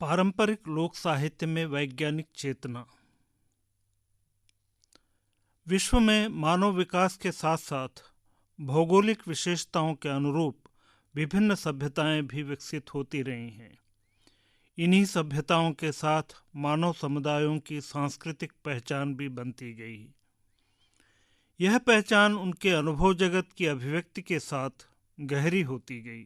पारंपरिक लोक साहित्य में वैज्ञानिक चेतना। विश्व में मानव विकास के साथ साथ भौगोलिक विशेषताओं के अनुरूप विभिन्न सभ्यताएं भी विकसित होती रही हैं। इन्हीं सभ्यताओं के साथ मानव समुदायों की सांस्कृतिक पहचान भी बनती गई। यह पहचान उनके अनुभव जगत की अभिव्यक्ति के साथ गहरी होती गई।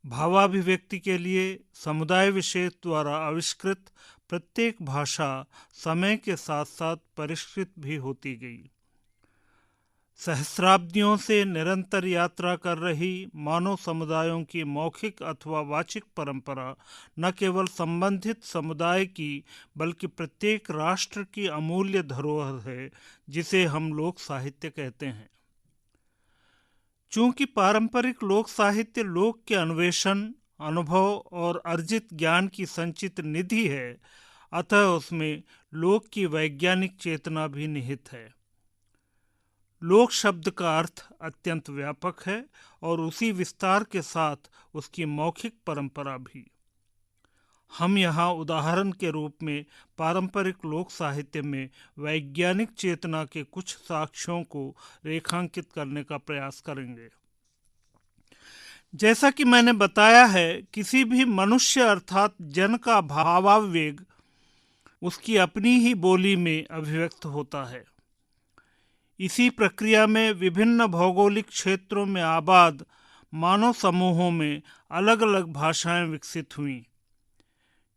भावाभिव्यक्ति के लिए समुदाय विशेष द्वारा आविष्कृत प्रत्येक भाषा समय के साथ साथ परिष्कृत भी होती गई। सहस्राब्दियों से निरंतर यात्रा कर रही मानव समुदायों की मौखिक अथवा वाचिक परंपरा न केवल संबंधित समुदाय की बल्कि प्रत्येक राष्ट्र की अमूल्य धरोहर है, जिसे हम लोक साहित्य कहते हैं। चूंकि पारंपरिक लोक साहित्य लोक के अन्वेषण, अनुभव और अर्जित ज्ञान की संचित निधि है, अतः उसमें लोक की वैज्ञानिक चेतना भी निहित है। लोक शब्द का अर्थ अत्यंत व्यापक है और उसी विस्तार के साथ उसकी मौखिक परंपरा भी। हम यहाँ उदाहरण के रूप में पारंपरिक लोक साहित्य में वैज्ञानिक चेतना के कुछ साक्ष्यों को रेखांकित करने का प्रयास करेंगे। जैसा कि मैंने बताया है, किसी भी मनुष्य अर्थात जन का भावावेग उसकी अपनी ही बोली में अभिव्यक्त होता है। इसी प्रक्रिया में विभिन्न भौगोलिक क्षेत्रों में आबाद मानव समूहों में अलग अलग भाषाएं विकसित हुईं।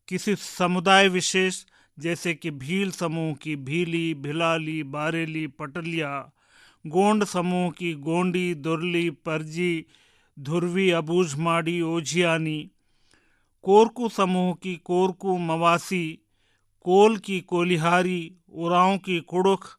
किसी समुदाय विशेष जैसे कि भील समूह की भीली, भिलाली, बारेली, पटलिया, गोंड समूह की गोंडी, दुरली, परजी, धुरवी, अबूझमाड़ी, ओझियानी, कोरकू समूह की कोरकू, मवासी, कोल की कोलिहारी, उरांव की कुड़ुख,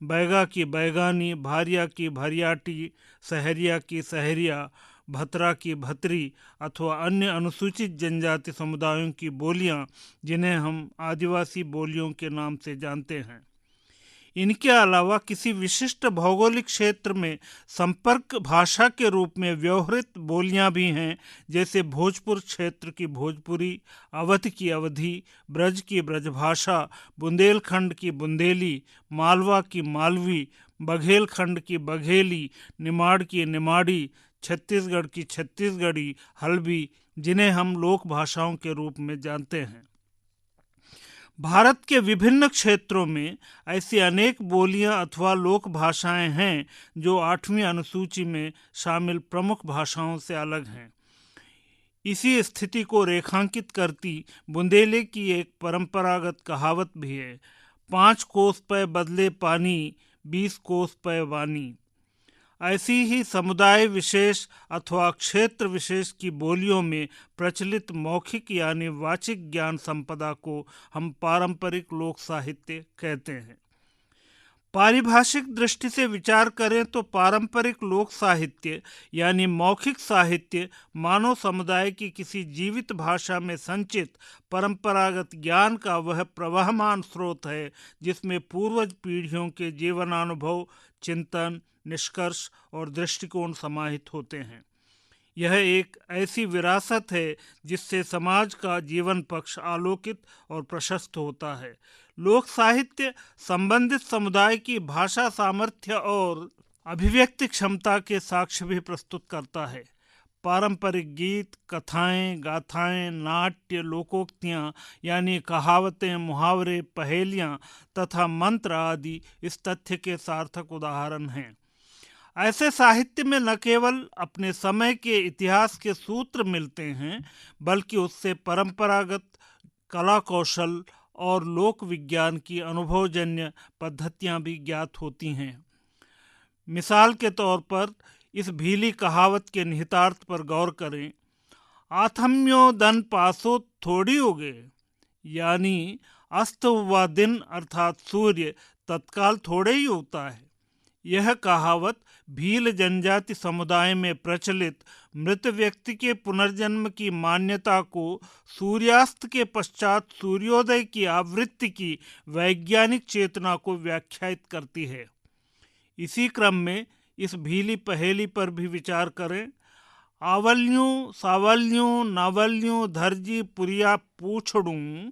बैगा की बैगानी, भारिया की भरियाटी, सहरिया की सहरिया, भतरा की भतरी अथवा अन्य अनुसूचित जनजाति समुदायों की बोलियां, जिन्हें हम आदिवासी बोलियों के नाम से जानते हैं। इनके अलावा किसी विशिष्ट भौगोलिक क्षेत्र में संपर्क भाषा के रूप में व्यवहृत बोलियां भी हैं, जैसे भोजपुर क्षेत्र की भोजपुरी, अवध की अवधी, ब्रज की ब्रजभाषा, बुंदेलखंड की बुंदेली, मालवा की मालवी, बघेलखंड की बघेली, निमाड़ की निमाड़ी, छत्तीसगढ़ की छत्तीसगढ़ी, हल्बी, जिन्हें हम लोक भाषाओं के रूप में जानते हैं। भारत के विभिन्न क्षेत्रों में ऐसी अनेक बोलियां अथवा लोक भाषाएं हैं जो 8वीं अनुसूची में शामिल प्रमुख भाषाओं से अलग हैं। इसी स्थिति को रेखांकित करती बुंदेली की एक परंपरागत कहावत भी है, 5 कोस पे बदले पानी, 20 कोस पे वानी। ऐसी ही समुदाय विशेष अथवा क्षेत्र विशेष की बोलियों में प्रचलित मौखिक यानी वाचिक ज्ञान संपदा को हम पारंपरिक लोक साहित्य कहते हैं। पारिभाषिक दृष्टि से विचार करें तो पारंपरिक लोक साहित्य यानी मौखिक साहित्य मानव समुदाय की किसी जीवित भाषा में संचित परंपरागत ज्ञान का वह प्रवहमान स्रोत है, जिसमें पूर्वज पीढ़ियों के जीवनानुभव, चिंतन, निष्कर्ष और दृष्टिकोण समाहित होते हैं। यह एक ऐसी विरासत है जिससे समाज का जीवन पक्ष आलोकित और प्रशस्त होता है। लोक साहित्य संबंधित समुदाय की भाषा सामर्थ्य और अभिव्यक्ति क्षमता के साक्ष्य भी प्रस्तुत करता है। पारंपरिक गीत, कथाएं, गाथाएं, नाट्य, लोकोक्तियां यानी कहावतें, मुहावरे, पहेलियां तथा मंत्र आदि इस तथ्य के सार्थक उदाहरण हैं। ऐसे साहित्य में न केवल अपने समय के इतिहास के सूत्र मिलते हैं, बल्कि उससे परंपरागत कला कौशल और लोक विज्ञान की अनुभवजन्य पद्धतियां भी ज्ञात होती हैं। मिसाल के तौर पर इस भीली कहावत के निहितार्थ पर गौर करें, आथम्यो दन पासो थोड़ी उगे, यानी अस्त हुआ दिन अर्थात सूर्य तत्काल थोड़े ही उगता है। यह कहावत भील जनजाति समुदाय में प्रचलित मृत व्यक्ति के पुनर्जन्म की मान्यता को सूर्यास्त के पश्चात सूर्योदय की आवृत्ति की वैज्ञानिक चेतना को व्याख्यायित करती है। इसी क्रम में इस भीली पहेली पर भी विचार करें, आवल्यूं सावल्यूं नावल्यूं धरजी पुरिया पूछड़ूं,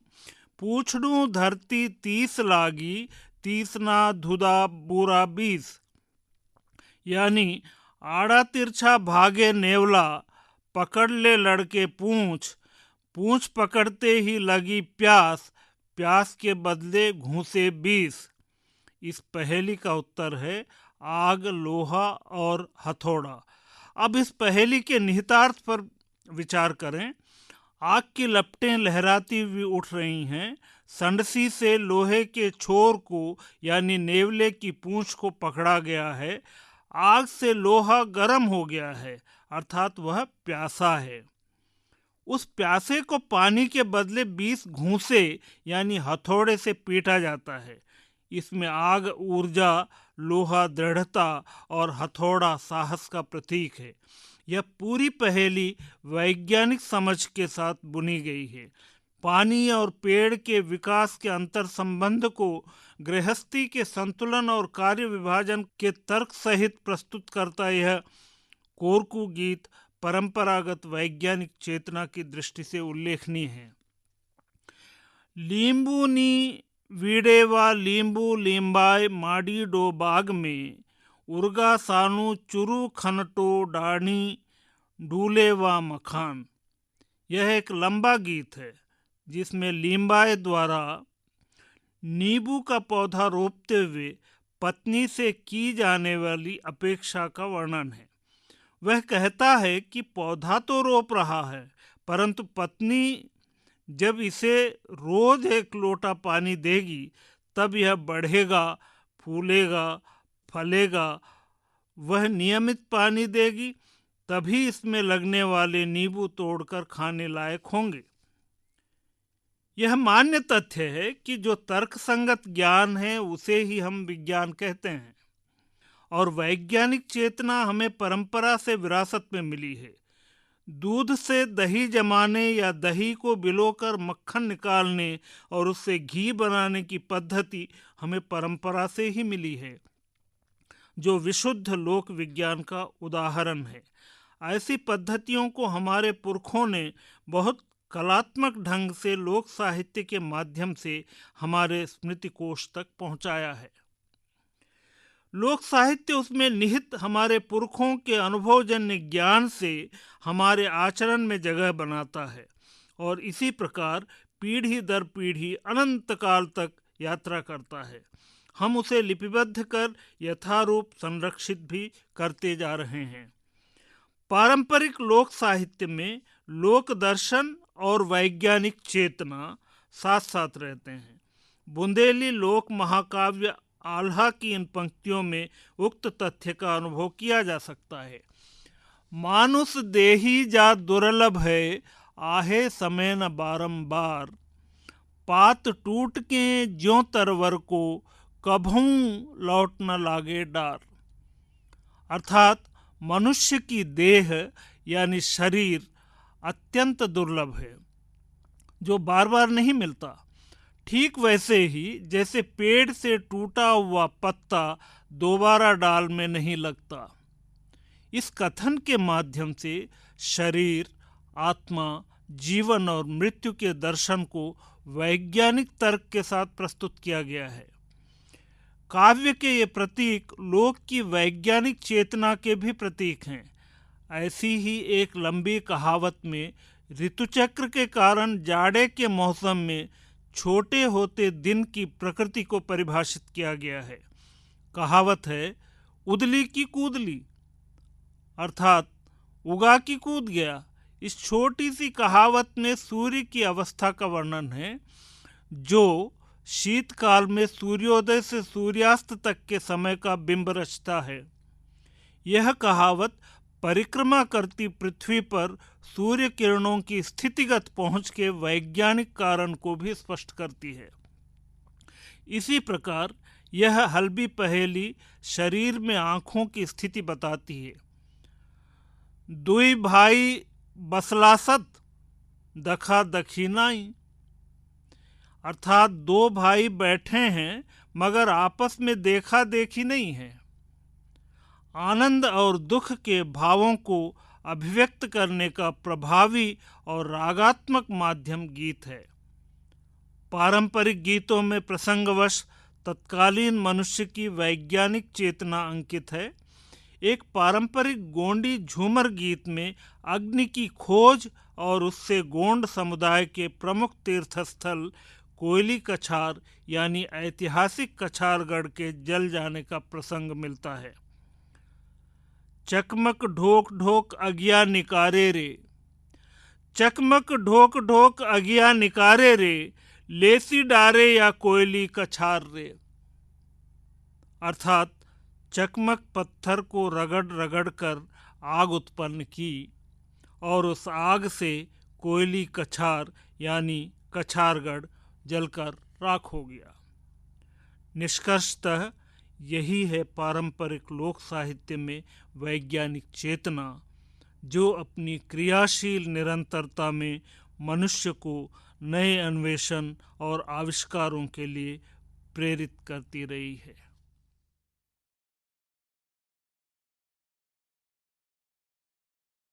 पूछड़ूं धरती 30 लागी, 30 ना धुदा बूरा 20। यानी आड़ा तिरछा भागे नेवला, पकड़ ले लड़के पूंछ, पूंछ पकड़ते ही लगी प्यास, प्यास के बदले घूंसे 20। इस पहेली का उत्तर है आग, लोहा और हथौड़ा। अब इस पहेली के निहितार्थ पर विचार करें। आग की लपटें लहराती हुई उठ रही हैं, संडसी से लोहे के छोर को यानी नेवले की पूंछ को पकड़ा गया है। आग से लोहा गर्म हो गया है, अर्थात वह प्यासा है। उस प्यासे को पानी के बदले 20 घूंसे यानी हथौड़े से पीटा जाता है। इसमें आग ऊर्जा, लोहा दृढ़ता और हथौड़ा साहस का प्रतीक है। यह पूरी पहेली वैज्ञानिक समझ के साथ बुनी गई है। पानी और पेड़ के विकास के अंतर संबंध को गृहस्थी के संतुलन और कार्य विभाजन के तर्क सहित प्रस्तुत करता यह कोरकू गीत परंपरागत वैज्ञानिक चेतना की दृष्टि से उल्लेखनीय है। लींबू नी वीडेवा लींबू लींबाय माडी डो बाग में, उर्गा सानू चुरू खनटो डाणी डूलेवा मखान। यह एक लंबा गीत है जिसमें लींबाय द्वारा नींबू का पौधा रोपते हुए पत्नी से की जाने वाली अपेक्षा का वर्णन है। वह कहता है कि पौधा तो रोप रहा है, परंतु पत्नी जब इसे रोज 1 लोटा पानी देगी तब यह बढ़ेगा, फूलेगा, फलेगा। वह नियमित पानी देगी तभी इसमें लगने वाले नींबू तोड़कर खाने लायक होंगे। यह मान्य तथ्य है कि जो तर्कसंगत ज्ञान है उसे ही हम विज्ञान कहते हैं, और वैज्ञानिक चेतना हमें परंपरा से विरासत में मिली है। दूध से दही जमाने या दही को बिलोकर मक्खन निकालने और उससे घी बनाने की पद्धति हमें परंपरा से ही मिली है, जो विशुद्ध लोक विज्ञान का उदाहरण है। ऐसी पद्धतियों को हमारे पुरखों ने बहुत कलात्मक ढंग से लोक साहित्य के माध्यम से हमारे स्मृति कोश तक पहुंचाया है। लोक साहित्य उसमें निहित हमारे पुरखों के अनुभवजन्य ज्ञान से हमारे आचरण में जगह बनाता है, और इसी प्रकार पीढ़ी दर पीढ़ी अनंत काल तक यात्रा करता है। हम उसे लिपिबद्ध कर यथारूप संरक्षित भी करते जा रहे हैं। पारंपरिक लोक साहित्य में लोक दर्शन और वैज्ञानिक चेतना साथ साथ रहते हैं। बुंदेली लोक महाकाव्य आल्हा की इन पंक्तियों में उक्त तथ्य का अनुभव किया जा सकता है। मानुष देही जा दुर्लभ है, आहे समय न बारंबार, पात टूट के ज्यों तरवर को, कभू लौट न लागे डार। अर्थात मनुष्य की देह यानी शरीर अत्यंत दुर्लभ है, जो बार बार नहीं मिलता। ठीक वैसे ही जैसे पेड़ से टूटा हुआ पत्ता दोबारा डाल में नहीं लगता। इस कथन के माध्यम से शरीर, आत्मा, जीवन और मृत्यु के दर्शन को वैज्ञानिक तर्क के साथ प्रस्तुत किया गया है। काव्य के ये प्रतीक लोक की वैज्ञानिक चेतना के भी प्रतीक हैं। ऐसी ही एक लंबी कहावत में ऋतुचक्र के कारण जाड़े के मौसम में छोटे होते दिन की प्रकृति को परिभाषित किया गया है। कहावत है, उदली की कूदली, अर्थात उगा की कूद गया। इस छोटी सी कहावत में सूर्य की अवस्था का वर्णन है, जो शीतकाल में सूर्योदय से सूर्यास्त तक के समय का बिंब रचता है। यह कहावत परिक्रमा करती पृथ्वी पर सूर्य किरणों की स्थितिगत पहुंच के वैज्ञानिक कारण को भी स्पष्ट करती है। इसी प्रकार यह हल्बी पहेली शरीर में आँखों की स्थिति बताती है। दुई भाई बसलासत, दखा दखीनाई, अर्थात 2 भाई बैठे हैं मगर आपस में देखा देखी नहीं है। आनंद और दुख के भावों को अभिव्यक्त करने का प्रभावी और रागात्मक माध्यम गीत है। पारंपरिक गीतों में प्रसंगवश तत्कालीन मनुष्य की वैज्ञानिक चेतना अंकित है। एक पारंपरिक गोंडी झूमर गीत में अग्नि की खोज और उससे गोंड समुदाय के प्रमुख तीर्थस्थल कोयली कछार यानी ऐतिहासिक कछारगढ़ के जल जाने का प्रसंग मिलता है। चकमक ढोक ढोक अगिया निकारे रे, चकमक ढोक ढोक अगिया निकारे रे, लेसी डारे या कोयली कछार रे। अर्थात चकमक पत्थर को रगड़ रगड़ कर आग उत्पन्न की और उस आग से कोयली कछार यानी कछारगढ़ जलकर राख हो गया। निष्कर्षतः यही है पारंपरिक लोक साहित्य में वैज्ञानिक चेतना, जो अपनी क्रियाशील निरंतरता में मनुष्य को नए अन्वेषण और आविष्कारों के लिए प्रेरित करती रही है।